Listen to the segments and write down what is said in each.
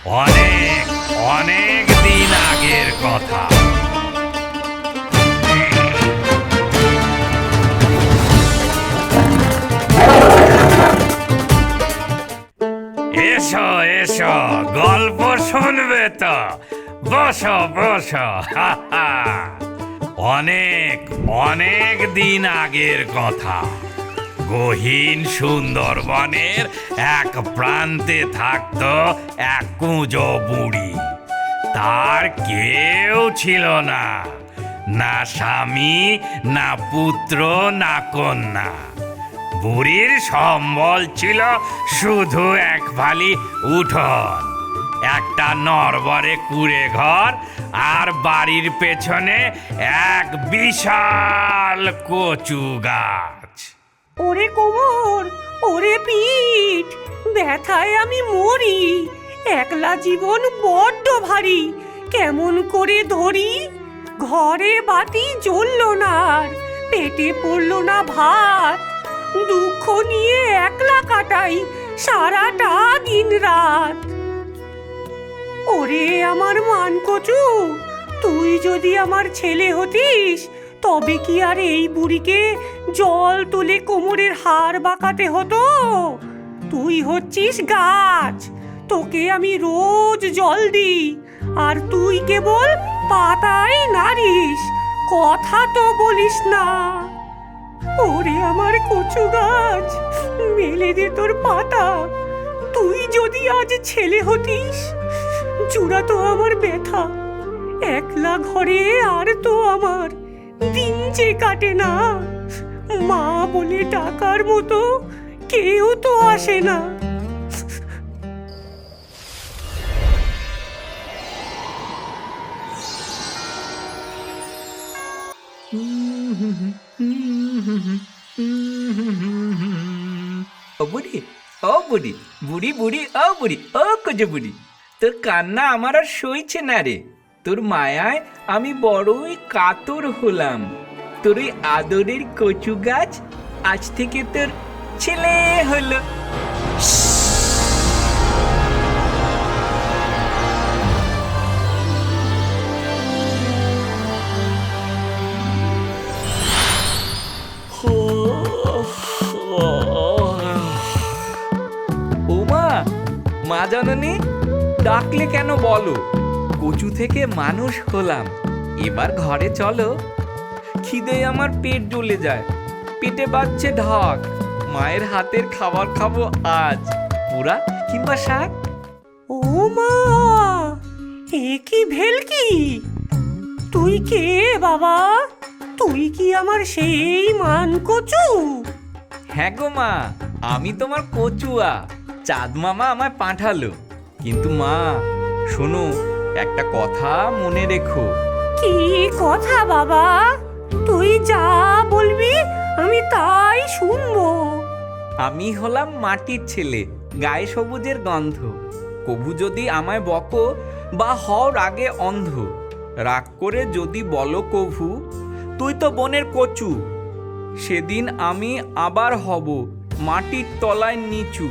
অনেক অনেক দিন আগের কথা। এসো এসো, গল্প শুনবে তো? বসো বসো। অনেক অনেক দিন আগের কথা। গহীন সুন্দরবনের এক প্রান্তে থাকতো এক কুঁজো বুড়ি। তার কেউ ছিল না, না স্বামী, না পুত্র, না কন্যা। বুড়ির সম্বল ছিল শুধু এক ফালি উঠোন, একটা নড়বড়ে কুঁড়ে ঘর, আর বাড়ির পেছনে এক বিশাল কচু গাছ। ওরে কোমর, ওরে পিঠ, ব্যথায় আমি মরি। একলা জীবন বড্ড ভারী, কেমন করে ধরি? ঘরে বাতি জ্বললো না, আর পেটে পড়লো না ভাত। দুঃখ নিয়ে একলা কাটাই সারাটা দিন রাত। ওরে আমার মানকচু, তুই যদি আমার ছেলে হতিস, তবে কি আর এই বুড়িকে জল তুলে কোমরের হাড় বাঁকাতে হতো? তুই হচ্ছিস গাছ, তোকে আমি রোজ জল দিই, আর তুই কেবল পাতায় নাড়িস, কথা তো বলিস না। ওরে আমার কচু গাছ, মেলে দে তোর পাতা। তুই যদি আজ ছেলে হতিস, জুড়াতো আমার ব্যথা। একলা ঘরে আর তো আমার দিন যে কাটে না। মা বলে ডাকার মতো কেউ তো আসে না। ও বুড়ি, ও বুড়ি, বুড়ি বুড়ি, ও বুড়ি, ও কচু বুড়ি, তোর কান্না আমার আর সইছে না রে। তোর মায়ায় আমি বড়ই কাতর হলাম। তোর ওই আদরের কচু গাছ আজ থেকে তোর ছেলে হলো। ও মা, মা জননী, ডাকলে কেন বলো? কচু থেকে মানুষ হলাম, এবার ঘরে চলো। খিদে আমার পেট জ্বলে যায়, পেটে বাজছে ঢাক। মায়ের হাতের খাবার খাবো আজ, পোড়া কিংবা শাক। ও মা, এ কি ভেলকি? তুই কে বাবা? তুই কি আমার সেই মানকচু? হ্যাঁ গো মা, আমি তোমার কচুয়া। চাঁদ মামা আমায় পাঠালো। কিন্তু মা শোনো, একটা কথা মনে রেখো। কি কথা বাবা? তুই যা বলবি আমি তাই শুনবো। আমি হলাম মাটির ছেলে, গায়ে সবুজের গন্ধ। কভু যদি আমায় বকো বা হও রাগে অন্ধ, রাগ করে যদি বলো কভু তুই তো বনের কচু, সেদিন আমি আবার হব মাটির তলায় নিচু।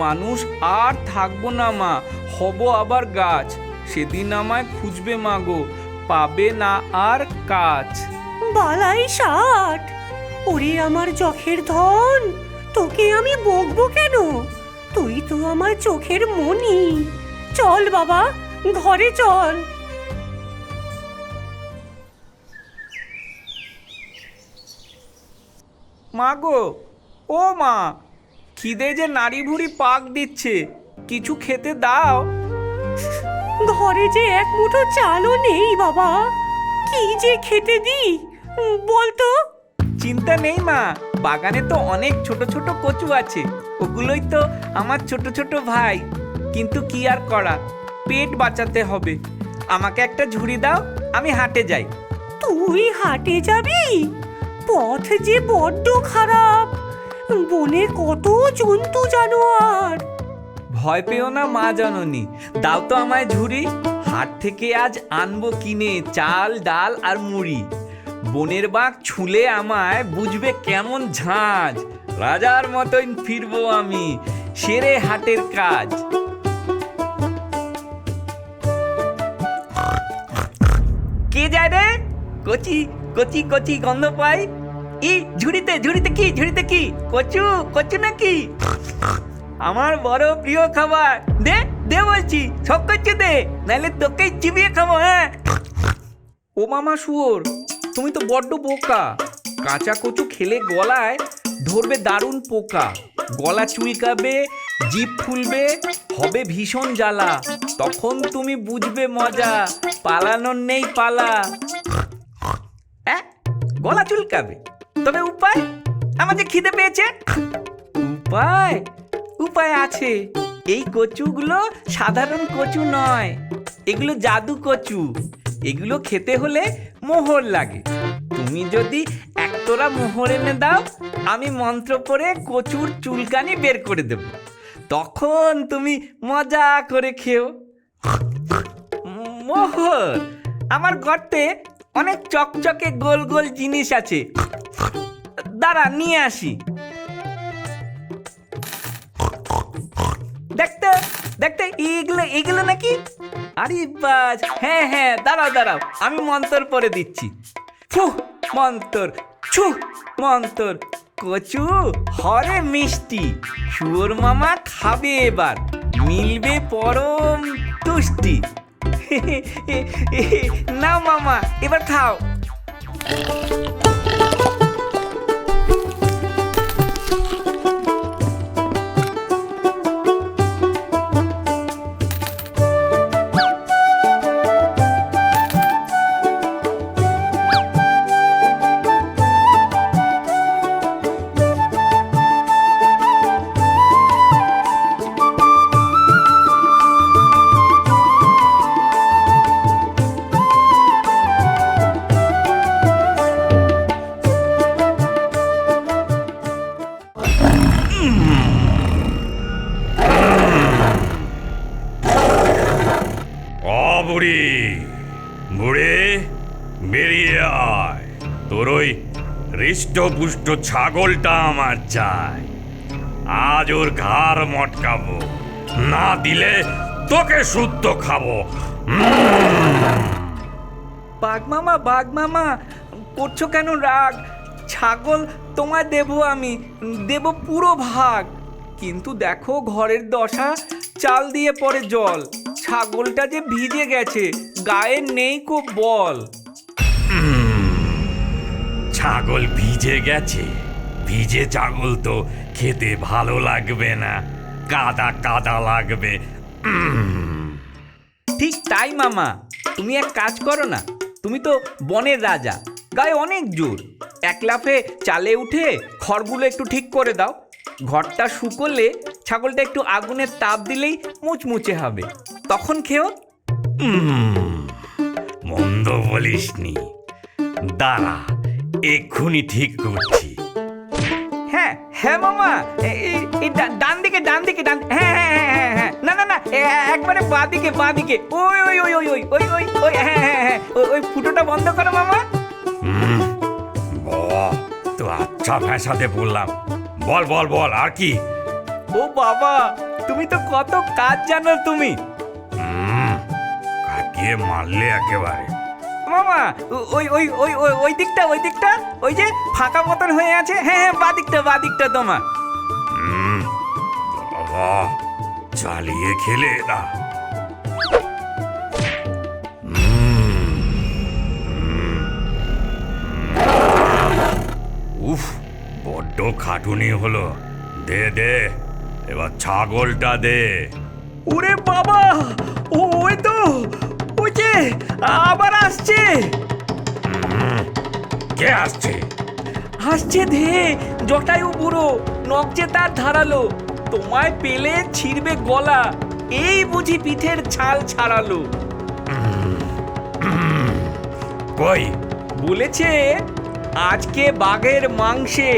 মানুষ আর থাকবো না মা, হব আবার গাছ। সেদিন আমায় খুঁজবে মাগো, পাবে না আর কাজ। বালাই ষাট, ওরে আমার চোখের ধন, তোকে আমি বকবো কেন? তুই তো আমার চোখের মনি। চল বাবা, ঘরে চল। মাগো, ও মা, খিদে যে নাড়ি ভুড়ি পাক দিচ্ছে, কিছু খেতে দাও। ঘরে যে এক মুঠো চালও নেই বাবা, কি যে খেতে দি বলতো? চিন্তা নেই মা, বাগানে তো অনেক ছোট ছোট কচু আছে, ওগুলোই তো আমার ছোট ছোট ভাই। কিন্তু কি আর করা, পেট বাঁচাতে হবে। আমাকে একটা ঝুড়ি দাও, আমি হাটে যাই। তুই হাটে যাবি? পথ যে বড্ড খারাপ, বনে কত জন্তু জানোয়ার। ভয় পেও না মা জননী, দাও তো আমায় ঝুড়ি। হাট থেকে আজ আনবো কিনে চাল, ডাল আর মুড়ি। বনের বাঘ ছুলে আমায় বুঝবে কেমন ঝাঁঝ। রাজার মতন ফিরবো আমি, সেরে হাটের কাজ। কচি কচি কচি গন্ধ পাই। ই ঝুড়িতে ঝুড়িতে কি কচু কচু নাকি? আমার বড় প্রিয় খাবার। দে দে বলছি, সব কচু দে, নাহলে তোকে চিবিয়ে খাবো। হ্যাঁ। ও মামা শুয়োর, তুমি তো বড্ড বোকা। কাঁচা কচু খেলে গলায় ধরবে দারুণ পোকা, গলা চুলকাবে, জিভ ফুলবে, হবে ভীষণ জ্বালা। তখন তুমি বুঝবে মজা, পালানোর নেই পালা। গলা চুলকাবে, তবে উপায়? আমার যে খিদে পেয়েছে। উপায়? উপায় আছে। এই কচুগুলো সাধারণ কচু নয়, এগুলো জাদু কচু। এগুলো খেতে হলে মোহর লাগে। তুমি যদি একতরা মোহর এনে দাও, আমি মন্ত্র পড়ে কচুর চুলকানি বের করে দেব। তখন তুমি মজা করে খেও। মোহর? আমার গর্তে অনেক চকচকে গোল গোল জিনিস আছে, দাঁড়া নিয়ে আসি। দেখতে দেখতে এগুলো এগুলো নাকি? আরে বাস, হ্যাঁ হ্যাঁ, দাঁড়াও দাঁড়াও, আমি মন্তর পরে দিচ্ছি। ফু মন্তর, ছু মন্তর। কচু হরে মিষ্টি, শুয়োর মামা খাবে এবার, মিলবে পরম তুষ্টি। না মামা, এবার খাও। বুড়ি বুড়ি, বেরিয়ে আয়। তোর ওই হৃষ্টপুষ্ট ছাগলটা আমার চাই। আজ ওর ঘাড় মটকাবো, না দিলে তোকে শুদ্ধ খাবো। বাঘ মামা করছো কেন রাগ? ছাগল তোমায় দেবো, আমি দেব পুরো ভাগ। কিন্তু দেখো ঘরের দশা, চাল দিয়ে পড়ে জল। ছাগলটা যে ভিজে গেছে, গায়ে নেই কো বল। ছাগল ভিজে গেছে? ভিজে ছাগল তো খেতে ভালো লাগবে না, কাদা কাদা লাগবে। ঠিক তাই মামা, তুমি এক কাজ করো না। তুমি তো বনের রাজা, গায়ে অনেক জোর। এক লাফে চালে উঠে খড়গুলো একটু ঠিক করে দাও। ঘরটা শুকোলে ছাগলটা একটু আগুনের তাপ দিলেই মুচমুচে হবে, তখন খেও। মন্দ বলিসনি, দাঁড়া এক্ষুনি ঠিক করছি। হ্যাঁ হ্যাঁ মামা, ডান দিকে হ্যাঁ হ্যাঁ হ্যাঁ হ্যাঁ, না না না, একবারে বাঁ দিকে। ওই ওই ওই ওই ওই ওই ওই ওই হ্যাঁ হ্যাঁ হ্যাঁ, ওই ফুটোটা বন্ধ করো মামা। তো আচ্ছা ভাষাতে বললাম, বল বল বল আর কি? ও বাবা, তুমি তো কত কাজ জানো তুমি। কাটিয়ে মারলে একেবারে। মামা ওই ওই ওই ওই ওই দিকটা ওই যে ফাঁকা মতন হয়ে আছে, হ্যাঁ হ্যাঁ, বাঁ দিকটা তোমার। বাবা, চালিয়ে খেলে না। উফ, বড্ড খাটুনি হলো। দে দে, এবার ছাগলটা দে। ওরে বাবা, ওই তো, ওই যে আবার আসছে। কে আসছে? আসছে ধে, জটায়ু বুড়ো, নখ যে তার ধারালো। তোমায় পেলে ছিঁড়বে গলা, এই বুঝি পিঠের ছাল ছাড়ালো। কই? বলেছে আজকে বাঘের মাংসে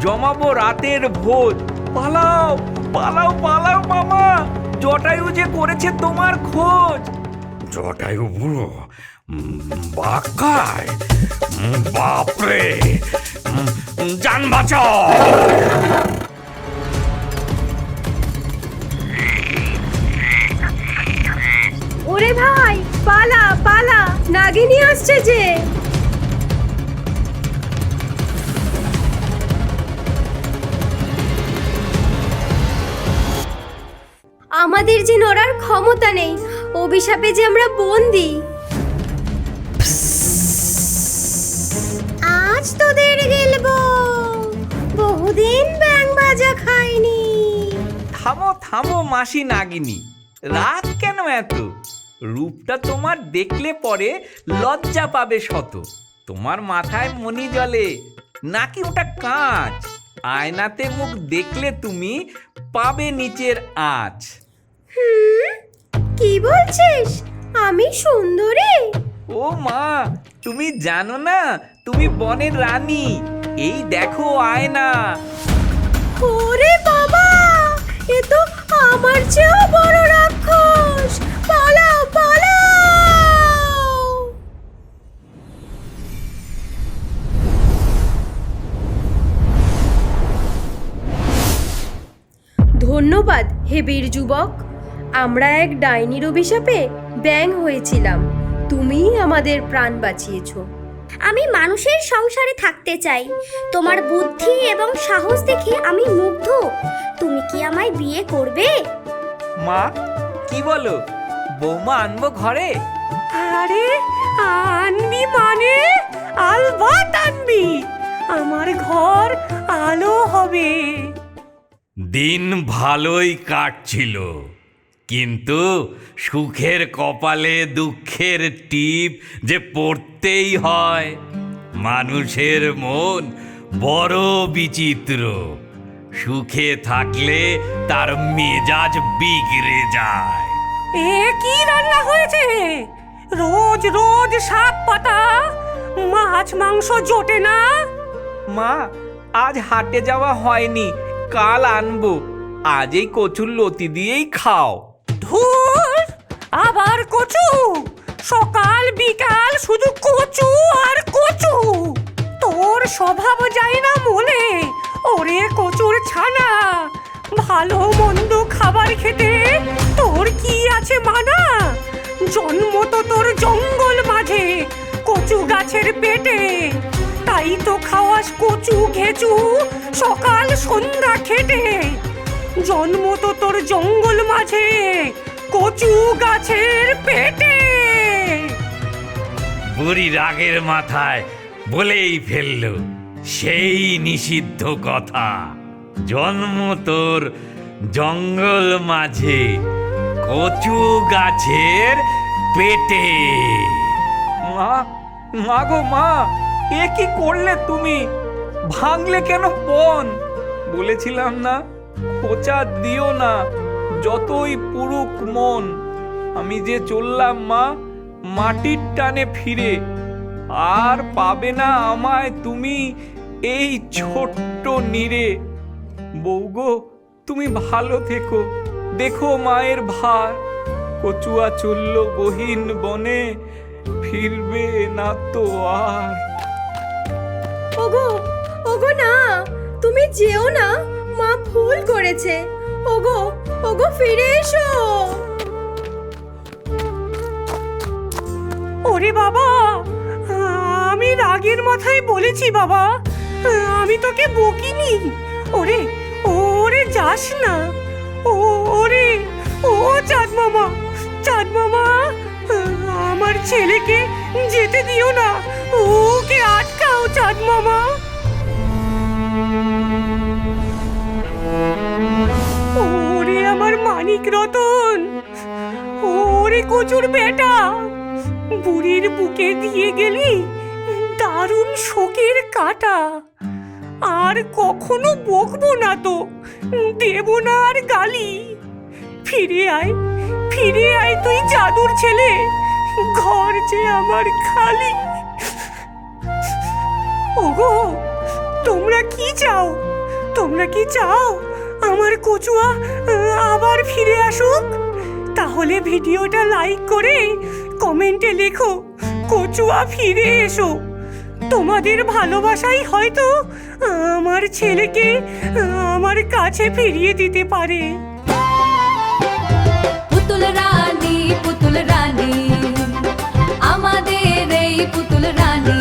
জমাবো রাতের ভোজ। পালাও পালাও পালাও মামা, জটায়ু যে করেছে তোমার খোঁজ। জটায়ু বুড়ো বাঘ খায়? বাপরে, জান বাঁচাও। ওরে ভাই, পালা পালা, নাগিনী আসছে যে। আমাদের যে নড়ার ক্ষমতা নেই, অভিশাপে যে আমরা বন্দি। আজ তোদের গেলবো, বহুদিন ব্যাং বাজা খাইনি। থামো থামো মাসি নাগিনী, রাগ কেন এত? রূপটা তোমার দেখলে পরে লজ্জা পাবে শত। তোমার মাথায় মনি জ্বলে নাকি ওটা কাঁচ? আয়নাতে মুখ দেখলে তুমি পাবে নিচের আঁচ। কি বলছিস? আমি সুন্দরী? ও মা, তুমি জানো না তুমি বনের রানী? এই দেখো আয়না। ওরে বাবা, এ তো আমার চেয়েও বড় রাক্ষস! পালাও পালাও! ধন্যবাদ হে বীর যুবক। আমরা এক ডাইনির অভিশাপে ব্যাং হয়েছিলাম, তুমিই আমাদের প্রাণ বাঁচিয়েছো। আমি মানুষের সংসারে থাকতে চাই। তোমার বুদ্ধি এবং সাহস দেখে আমি মুগ্ধ। তুমি কি আমায় বিয়ে করবে? মা কি বলো, বৌমা আনবো ঘরে? আরে আনবি মানে আলবাত আনবি। আমার ঘর আলো হবে। দিন ভালোই কাটছিল, কিন্তু সুখের কপালে দুঃখের টিপ যে পড়তেই হয়। মানুষের মন বড় বিচিত্র, সুখে থাকলে তার মেজাজ বিগড়ে যায়। এ কি রান্না হয়েছে? রোজ রোজ শাক পাতা, মাছ মাংস জোটে না। মা আজ হাটে যাওয়া হয়নি, কাল আনবো। আজ এই কচুর লতি দিয়েই খাও। ধুর, আবার কচু? সকাল বিকাল শুধু কচু আর কচু। তোর স্বভাব যায় না মনে? ওরে কচুর ছানা, ভালো মন্দ খাবার খেতে তোর কি আছে মানা? জন্ম তো তোর জঙ্গল মাঝে, কচু গাছের পেটে। তাই তো খাওয়াস কচু ঘেচু সকাল সন্ধ্যা খেটে। জন্ম তো তোর জঙ্গল মাঝে, কচু গাছের পেটে। বুড়ি রাগের মাথায় বলেই ফেলল সেই নিষিদ্ধ কথা। জন্ম তোর জঙ্গল মাঝে, কচু গাছের পেটে। মা, মা গো মা, এ কি করলে তুমি? ভাঙলে কেন বন? বলেছিলাম না খোঁচা দিও না, যতই পুরুক মন। আমি যে চললাম মা মাটির টানে ফিরে, আর পাবে না আমায় তুমি এই ছোট্ট নীড়ে। বৌগো তুমি ভালো থেকো, দেখো মায়ের ভার। কচুয়া চলল গহীন বনে, ফিরবে না তো আর। ওগো, ওগো না, তুমি যেও না, মা ভুল করেছে। ওগো, ওগো ফিরে এসো। ওরে বাবা, আমি রাগের মাথায় বলেছি বাবা, আমি তোকে বকিনি। ওরে ওরে যাস না। ওরে ও চাঁদ মামা, চাঁদ মামা, আমার ছেলেকে যেতে দিও না, ওকে আটকাও চাঁদ মামা। ওরে আমার মানিক রতন, ওরে কচুর বেটা, বুড়ির বুকে দিয়ে গেলি দারুণ শোকের কাটা। আর কখনো বকবো না তো, দেব না আর গালি। ফিরে আয়, ফিরে আয় তুই জাদুর ছেলে, ঘর যে আমার খালি। ওগো, তোমরা কি চাও? তোমরা কি চাও আমার কচুয়া আবার ফিরে আসুক? তাহলে ভিডিওটা লাইক করে কমেন্টে লেখো কচুয়া ফিরে এসো। তোমাদের ভালোবাসাই হয়তো আমার ছেলেকে আমার কাছে ফিরিয়ে দিতে পারে। পুতুল রানী, পুতুল রানী, আমাদের এই পুতুল রানী।